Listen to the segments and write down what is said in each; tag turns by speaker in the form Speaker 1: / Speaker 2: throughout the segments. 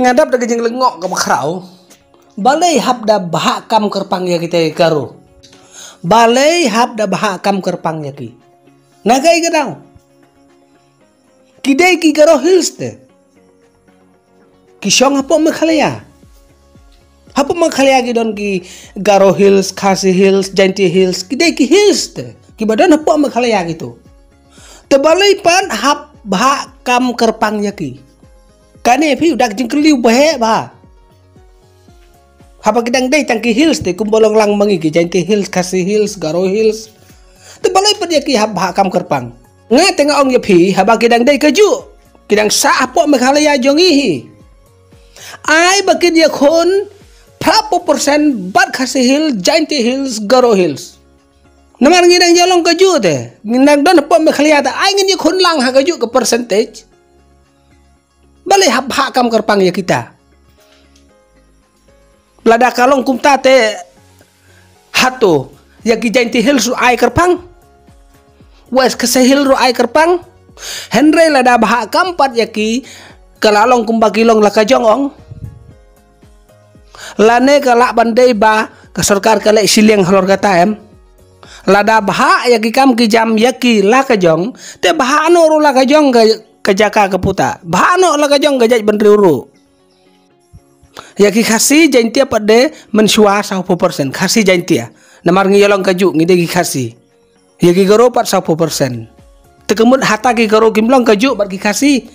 Speaker 1: ngadap dah kejeng lengok ke makrau balai hab dah bahak kam kerpang ya kita karo balai hab dah bahak kam kerpang ya ki nagai gadang kidai ki karo hills te kisong apa makhalaya apa makhalaya ki don ki garo hills khasi hills jainti hills kidai ki hills te ki badan apa makhalaya gitu te balai pan hab bahak kam kerpang ya ki kane phi udah jengkeliu bahe ba haba kidang dei tangki hills te kumbolong lang mangi ki jainti hills khasi hills garo hills te balai pan ya ki hab bahak kam kerpang nga tengah ong ya phi haba kidang dei kaju kidang sa apa makhalaya jongi hi ai bakit ya khon 50% bat khasi hill jainti hills garo hills namar ngidang jalong kaju te nginang don apa makhalaya ta ai ngin ya khon lang ha kaju ke percentage balai hab hak kam kerpang ya kita lada kalong kumta te hato ya ki jainti hills ru ai kerpang wes kesehil ru ai kerpang henry lada bahak kampat ya ki kalalong kumbakilong la kajongong lane kalak bandai ba ke sarkar kale sileng halor kata lada bahak ya ki kam ki jam ya ki la kajong te bahak no ru la kajong ke jaka ke puta bahano la kajong gajaj bandri uru ya ki khasi jaintia pade mensua 100% khasi jaintia namar ngiyolong kaju ngide ki khasi ya ki garo 40% tekemut hata ki garo kimlong kaju bat ki khasi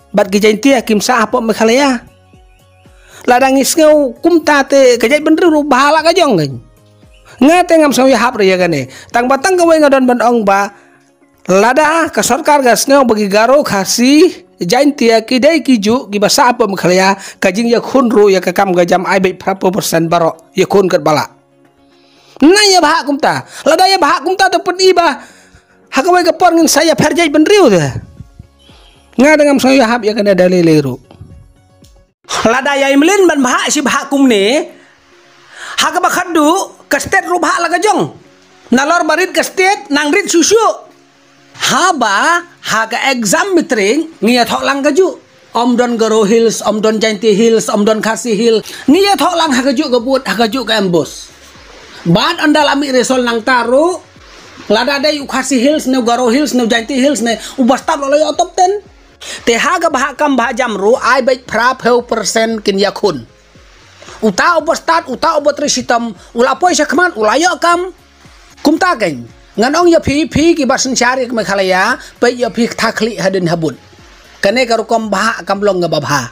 Speaker 1: bat ki jaintia kimsa apa makhalaya ladang isngau kumta te gajaj bandri uru bahala kajong kan ngate ngam sawi hap ya gane tang batang kawai ngadon bandong ba lada ke sarkar gas ngau bagi garo khasi jaintia kidai kiju ki basa apa makhalaya kajing ya khunru ya kakam gajam ai bai 40% baro ya khun kat bala na ya bahak kumta lada ya bahak kumta to pedi ba hakawai ke por ngin saya perjai benriu de nga dengan saya hab ya kana daliliru lada ya imlin ban bahak si bahak kumne hakaba khaddu ke state ru bahak la gajong nalor barit ke state nangrit susu haba haga exam mitring ngiya thok lang kaju om don garo hills om don jainti hills om don khasi hill ngiya thok lang hakaju gebut hakaju ka embos bad andal ami resol nang taru lada dai khasi hills ne garo hills ne jainti hills ne ubastab lo yo top 10 te haga bahak kam bah jamru ai bai pra 50% kin yakun uta ubastat uta obot resitam ulapoi sakman ulayo kam kumta geng nganong ya phi ki basen syari ke makhalaya pe ya phi thakli hadin habun kane karukom bahak kam long ngababha